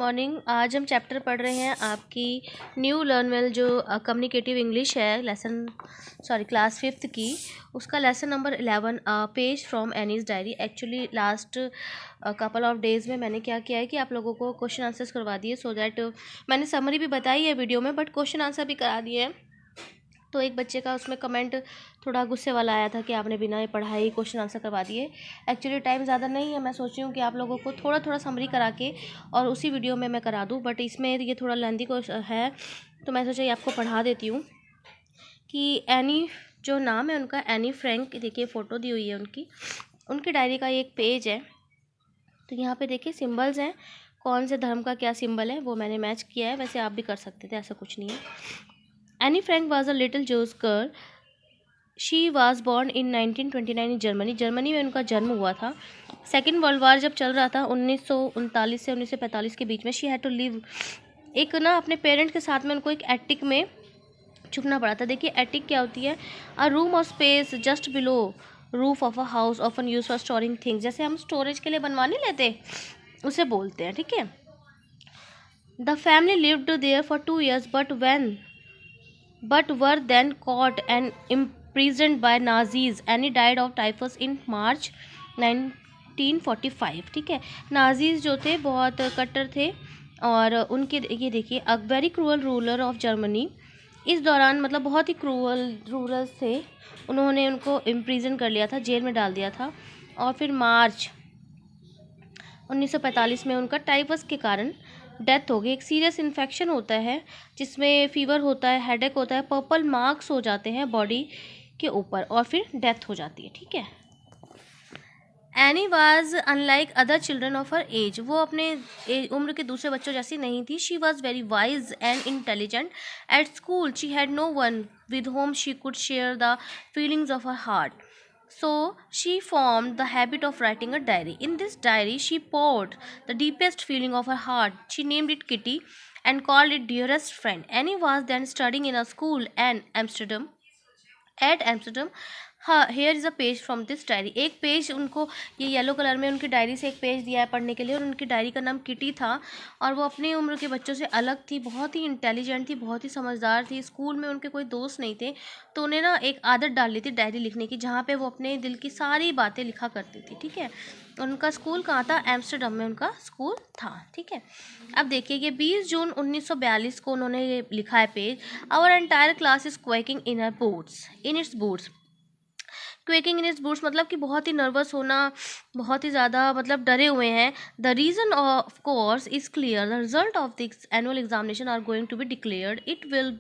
Morning. आज हम chapter पढ़ रहे हैं आपकी न्यू लर्न वेल जो कम्युनिकेटिव इंग्लिश है क्लास 5th की, उसका lesson number 11 page from Annie's diary. Actually last couple of days में मैंने क्या किया है कि आप लोगों को क्वेश्चन आंसर्स करवा दिए, सो दैट मैंने समरी भी बताई है वीडियो में, बट क्वेश्चन आंसर भी करा दिए हैं। तो एक बच्चे का उसमें कमेंट थोड़ा गुस्से वाला आया था कि आपने बिना पढ़ाई क्वेश्चन आंसर करवा दिए। एक्चुअली टाइम ज़्यादा नहीं है, मैं सोची हूँ कि आप लोगों को थोड़ा थोड़ा समरी करा के और उसी वीडियो में मैं करा दूँ, बट इसमें ये थोड़ा लेंथी है, तो मैं सोचा आपको पढ़ा देती हूँ। कि एनी जो नाम है उनका, एनी फ्रैंक, देखिए फ़ोटो दी हुई है उनकी डायरी का एक पेज है। तो यहाँ पे देखिए सिंबल्स हैं, कौन से धर्म का क्या सिंबल है वो मैंने मैच किया है। वैसे आप भी कर सकते थे, ऐसा कुछ नहीं है। Anne Frank was a little Jewish girl. She was born in 1929 in Germany. Germany में उनका जन्म हुआ था। सेकेंड वर्ल्ड वार जब चल रहा था 1939 से 1945 के बीच में, शी हैड टू लिव, एक ना अपने पेरेंट्स के साथ में उनको एक एटिक में छुपना पड़ा था। देखिए एटिक क्या होती है, अ रूम और space just below roof of a house often use for storing things. जैसे हम स्टोरेज के लिए बनवा नहीं लेते, उसे बोलते हैं, ठीक है। The family lived there for 2 years but were then caught and imprisoned by Nazis. Annie died of typhus in March 1945, ठीक है। नाजीज जो थे बहुत कट्टर थे, और उनके ये देखिए, a very cruel ruler of Germany, इस दौरान मतलब बहुत ही क्रूअल रूलर्स थे, उन्होंने उनको इम्प्रिजन कर लिया था, जेल में डाल दिया था। और फिर मार्च 1945 में उनका टाइफस के कारण डेथ हो गई। एक सीरियस इन्फेक्शन होता है जिसमें फीवर होता है, हेडेक होता है, पर्पल मार्क्स हो जाते हैं बॉडी के ऊपर, और फिर डेथ हो जाती है, ठीक है। Anne was unlike other children of her age, वो अपने उम्र के दूसरे बच्चों जैसी नहीं थी। She was very wise and intelligent. At school she had no one with whom she could share the feelings of her heart. So she formed the habit of writing a diary. In this diary, she poured the deepest feeling of her heart. She named it Kitty and called it dearest friend. Annie was then studying in a school in Amsterdam. At Amsterdam, here is a page from this diary. एक page उनको, ये yellow colour में उनकी diary से एक page दिया है पढ़ने के लिए, और उनकी डायरी का नाम किटी था, और वो अपनी उम्र के बच्चों से अलग थी, बहुत ही इंटेलिजेंट थी, बहुत ही समझदार थी। स्कूल में उनके कोई दोस्त नहीं थे, तो उन्हें ना एक आदत डाल ली थी डायरी लिखने की, जहाँ पे वो अपने दिल की सारी बातें लिखा करती थी, ठीक है। उनका स्कूल कहाँ था? एम्स्टरडम में उनका स्कूल था, ठीक है। अब देखिए, ये 20 जून 1942 को उन्होंने ये लिखा है page. Our entire class is quaking in its boots. Quaking in its boots मतलब कि बहुत ही नर्वस होना, बहुत ही ज़्यादा मतलब डरे हुए हैं। The reason of course is clear, the result of the annual examination are going to be declared. It will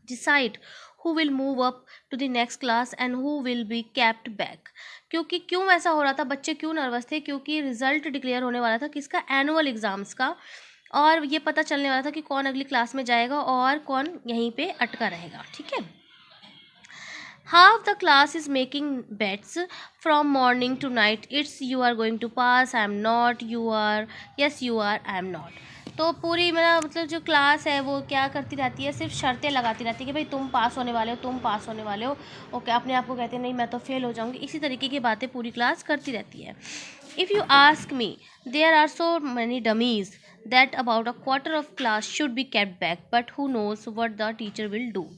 decide who will move up to the next class and who will be kept back. क्योंकि क्यों ऐसा हो रहा था, बच्चे क्यों nervous थे? क्योंकि रिजल्ट डिक्लेयर होने वाला था किसका? एनुअल एग्जाम्स का, और ये पता चलने वाला था कि कौन अगली क्लास में जाएगा और कौन यहीं पे अटका रहेगा, ठीक है। Half the class is making bets from morning to night. It's you are going to pass, I am not, you are, yes you are, I am not. तो पूरी मेरा मतलब जो क्लास है वो क्या करती रहती है, सिर्फ शर्तें लगाती रहती है कि भाई तुम पास होने वाले हो, तुम पास होने वाले हो, ओके। अपने आप को कहते हैं नहीं मैं तो फेल हो जाऊंगी। इसी तरीके की बातें पूरी क्लास करती रहती है। If you ask me, there are so many dummies that about a quarter of class should be kept back, but who knows what the teacher will do.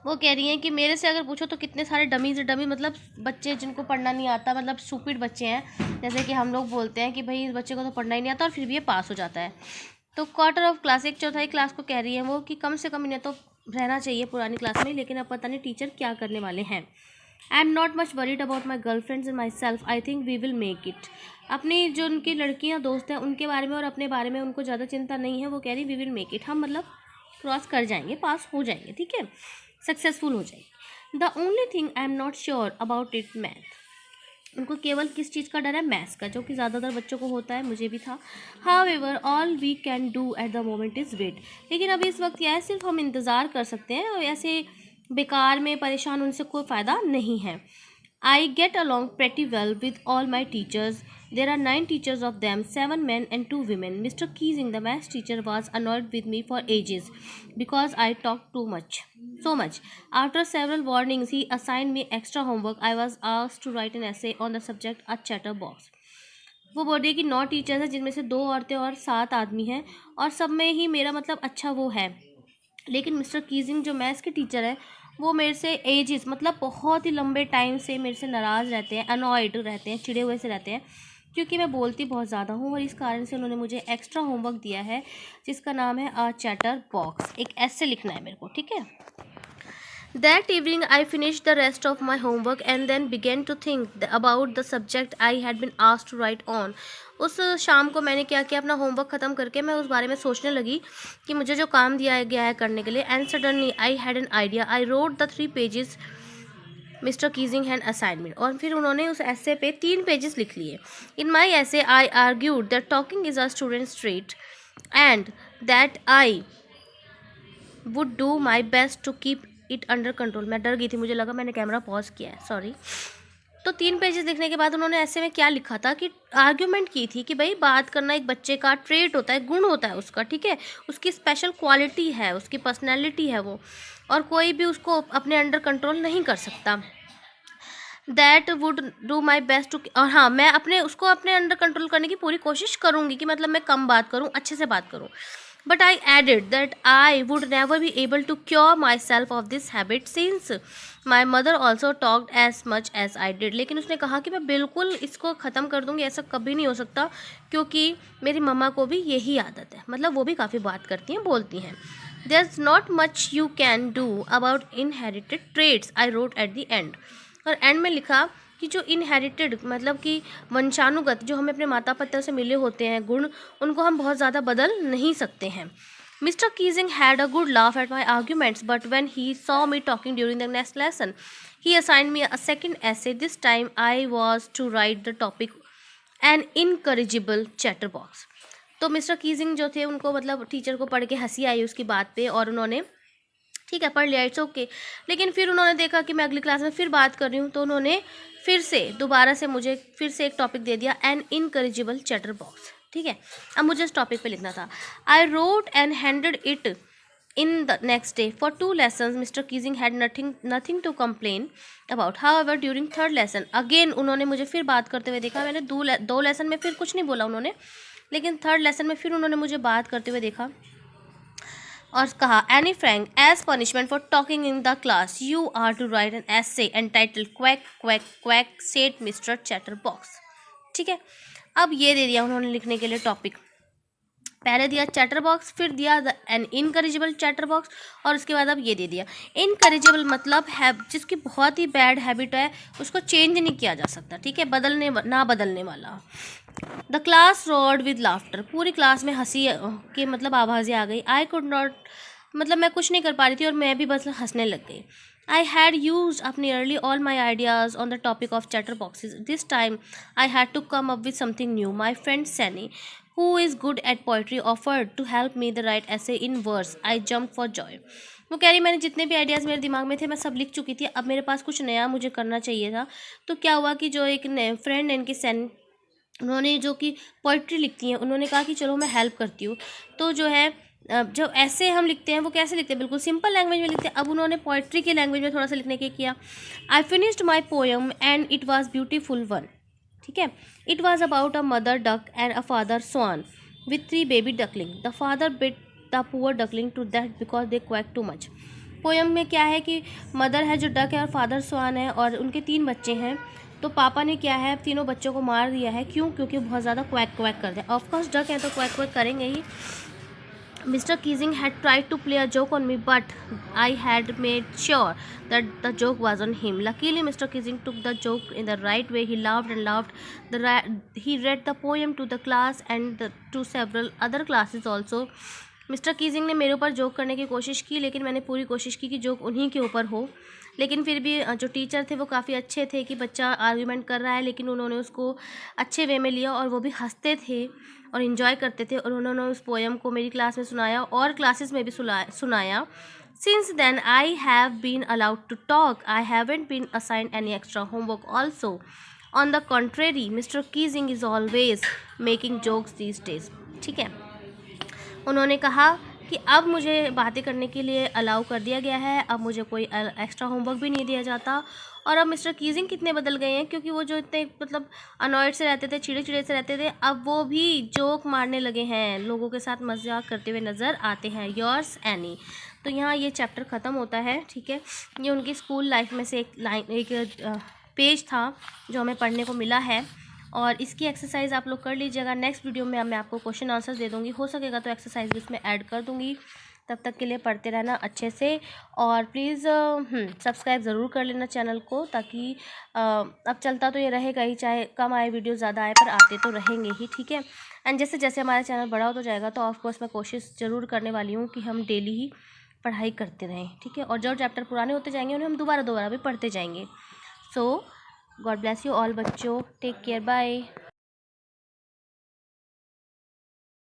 वो कह रही हैं कि मेरे से अगर पूछो तो कितने सारे डमी मतलब बच्चे जिनको पढ़ना नहीं आता, मतलब स्टूपिड बच्चे हैं, जैसे कि हम लोग बोलते हैं कि भाई इस बच्चे को तो पढ़ना ही नहीं आता और फिर भी ये पास हो जाता है। तो क्वार्टर ऑफ क्लास, एक चौथाई क्लास को कह रही है वो कि कम से कम इन्हें तो रहना चाहिए पुरानी क्लास में, लेकिन अब पता नहीं टीचर क्या करने वाले हैं। I am not much worried about my girl friends and myself, I think we will make it. अपनी जो उनकी लड़कियाँ दोस्त हैं उनके बारे में और अपने बारे में उनको ज़्यादा चिंता नहीं है। वो कह रही वी विल मेक इट, हम मतलब क्रॉस कर जाएंगे, पास हो जाएंगे, ठीक है, सक्सेसफुल हो जाएगी। The only thing I am not sure about it math, उनको केवल किस चीज़ का डर है? मैथ्स का, जो कि ज़्यादातर बच्चों को होता है, मुझे भी था। However all we can do at the moment is wait, लेकिन अभी इस वक्त क्या है, सिर्फ हम इंतज़ार कर सकते हैं, और ऐसे बेकार में परेशान उनसे कोई फ़ायदा नहीं है। I get along pretty well with all my teachers. There are 9 teachers of them, 7 men and 2 women. Mr. Keesing, the maths teacher, was annoyed with me for ages because I talked too much. So much. After several warnings, he assigned me extra homework. I was asked to write an essay on the subject, a chatterbox. वो board की 9 teachers हैं, जिनमें से 2 औरतें और 7 आदमी हैं, और सब में ही मेरा मतलब अच्छा वो है। लेकिन मिस्टर कीजिंग जो मैथ्स के टीचर है, वो मेरे से एजिस मतलब बहुत ही लंबे टाइम से मेरे से नाराज़ रहते हैं, अनॉयड रहते हैं, चिड़े हुए से रहते हैं, क्योंकि मैं बोलती बहुत ज़्यादा हूँ, और इस कारण से उन्होंने मुझे एक्स्ट्रा होमवर्क दिया है, जिसका नाम है अ चैटर बॉक्स। एक ऐसे लिखना है मेरे को, ठीक है। That evening, I finished the rest of my homework and then began to think about the subject I had been asked to write on. उस शाम को मैंने क्या किया, अपना होमवर्क ख़त्म करके मैं उस बारे में सोचने लगी कि मुझे जो काम दिया गया है करने के लिए। And suddenly I had an idea. I wrote the 3 pages mister Keesing had assignment. और फिर उन्होंने उस ऐसे पे 3 पेजेस लिख लिए। In my essay I argued that talking is a student trait and that I would do my best to keep it under control. मैं डर गई थी, मुझे लगा मैंने कैमरा पॉज किया है, सॉरी। तो 3 पेजेस लिखने के बाद उन्होंने ऐसे में क्या लिखा था कि आर्ग्यूमेंट की थी कि भाई बात करना एक बच्चे का ट्रेट होता है, गुण होता है उसका, ठीक है, उसकी स्पेशल क्वालिटी है, उसकी पर्सनैलिटी है वो, और कोई भी उसको अपने अंडर कंट्रोल नहीं कर सकता। That would do my best to, और हाँ, मैं उसको अपने अंडर कंट्रोल करने की पूरी कोशिश करूँगी कि मतलब मैं कम बात करूँ, अच्छे से बात करूँ। But I added that I would never be able to cure myself of this habit since my mother also talked as much as I did. लेकिन उसने कहा कि मैं बिल्कुल इसको ख़त्म कर दूँगी, ऐसा कभी नहीं हो सकता, क्योंकि मेरी मम्मा को भी यही आदत है, मतलब वो भी काफ़ी बात करती हैं, बोलती हैं। There's not much you can do about inherited traits, I wrote at the end. और एंड में लिखा कि जो इनहेरिटेड मतलब कि वंशानुगत जो हमें अपने माता पिता से मिले होते हैं गुण, उनको हम बहुत ज़्यादा बदल नहीं सकते हैं। Mr Keesing had a good laugh at my arguments, but when he saw me talking during the next lesson he assigned me a second essay. This time I was to write the topic an incorrigible chatterbox. तो Mr Keesing जो थे, उनको मतलब teacher को पढ़ के हंसी आई उसकी बात पे, और उन्होंने ठीक है पढ़ लिया, इट्स ओके। लेकिन फिर उन्होंने देखा कि मैं अगली क्लास में फिर बात कर रही हूँ, तो उन्होंने फिर से दोबारा से मुझे फिर से एक टॉपिक दे दिया, एन इनकरेजिबल चैटर बॉक्स, ठीक है। अब मुझे इस टॉपिक पे लिखना था। I wrote and handed it in the next day for 2 lessons. Mister Keesing had nothing to complain about. However during 3rd lesson again उन्होंने मुझे फिर बात करते हुए देखा। मैंने 2 लेसन में फिर कुछ नहीं बोला उन्होंने, लेकिन 3rd लेसन में फिर उन्होंने मुझे बात करते हुए देखा और कहा, Anne Frank, as punishment for talking in the class you are to write an essay entitled quack quack quack said mister chatterbox. ठीक है, अब ये दे दिया उन्होंने लिखने के लिए टॉपिक। पहले दिया चैटर बॉक्स, फिर दिया एन इनकरेजिबल चैटर बॉक्स, और उसके बाद अब ये दे दिया। इनकरेजिबल मतलब है जिसकी बहुत ही बैड हैबिट है, उसको चेंज नहीं किया जा सकता, ठीक है, बदलने वाला। The class road with laughter, पूरी क्लास में हंसी की मतलब आवाज़ें आ गई। आई कुड नॉट, मतलब मैं कुछ नहीं कर पा रही थी और मैं भी बस हंसने लग गई। I had use up nearly all my ideas on the topic of chatterboxes. This time I had to come up with something new. My friend Sanne, who is good at poetry, offered to help me the write essay in verse. I jumped for joy. वो कह रही मैंने जितने भी ideas मेरे दिमाग में थे मैं सब लिख चुकी थी, अब मेरे पास कुछ नया मुझे करना चाहिए था। तो क्या हुआ कि जो एक फ्रेंड है इनकी सैन, उन्होंने जो कि पोइट्री लिखती हैं, उन्होंने कहा कि चलो मैं हेल्प करती हूँ। तो जो है जो ऐसे हम लिखते हैं वो कैसे लिखते हैं, बिल्कुल सिंपल लैंग्वेज में लिखते हैं। अब उन्होंने पोइट्री के लैंग्वेज में थोड़ा सा लिखने के किया। I finished my poem and it was beautiful one. ठीक है, it was about a mother duck and a father swan with 3 baby duckling. The father bit the poor duckling to death because they quacked too much. Poem में क्या है कि mother है जो duck है और फादर स्वान है और उनके 3 बच्चे हैं। तो पापा ने क्या है तीनों बच्चों को मार दिया है। क्यों? क्योंकि बहुत ज़्यादा क्वैक क्वैक करते हैं। ऑफकोर्स डक है तो क्वैक क्वैक करेंगे ही। Mr. Keesing had tried to play a joke on me, but I had made sure that the joke was on him. Luckily, Mr. Keesing took the joke in the right way. He laughed and laughed. He read the poem to the class and to several other classes also. Mister Keesing ने मेरे ऊपर joke करने की कोशिश की, लेकिन मैंने पूरी कोशिश की कि जोक उन्हीं के ऊपर हो। लेकिन फिर भी जो टीचर थे वो काफ़ी अच्छे थे कि बच्चा आर्ग्यूमेंट कर रहा है, लेकिन उन्होंने उसको अच्छे वे में लिया और वो भी हंसते थे और इन्जॉय करते थे, और उन्होंने उस पोएम को मेरी क्लास में सुनाया और क्लासेस में भी सुनाया। Since then I have been allowed to talk. I haven't been assigned any extra homework also. On the contrary, mister Keesing is always making jokes these days. ठीक है, उन्होंने कहा कि अब मुझे बातें करने के लिए अलाउ कर दिया गया है, अब मुझे कोई एक्स्ट्रा होमवर्क भी नहीं दिया जाता, और अब मिस्टर कीजिंग कितने बदल गए हैं, क्योंकि वो जो इतने मतलब अनॉयड से रहते थे, चिड़े चिड़े से रहते थे, अब वो भी जोक मारने लगे हैं, लोगों के साथ मजाक करते हुए नज़र आते हैं। Yours any. तो यहाँ ये चैप्टर ख़त्म होता है, ठीक है। ये उनकी स्कूल लाइफ में से एक पेज था जो हमें पढ़ने को मिला है, और इसकी एक्सरसाइज आप लोग कर लीजिएगा। नेक्स्ट वीडियो में मैं आपको क्वेश्चन आंसर दे दूँगी, हो सकेगा तो एक्सरसाइज भी उसमें ऐड कर दूँगी। तब तक के लिए पढ़ते रहना अच्छे से, और प्लीज़ सब्सक्राइब ज़रूर कर लेना चैनल को, ताकि अब चलता तो ये रहेगा ही, चाहे कम आए वीडियो ज़्यादा आए, पर आते तो रहेंगे ही, ठीक है। एंड जैसे जैसे हमारा चैनल बड़ा होता जाएगा तो ऑफकोर्स मैं कोशिश ज़रूर करने वाली हूँ कि हम डेली ही पढ़ाई करते रहें, ठीक है। और जो चैप्टर पुराने होते जाएंगे उन्हें हम दोबारा भी पढ़ते जाएंगे। सो गॉड ब्लेस यू ऑल बच्चों, टेक केयर, बाय।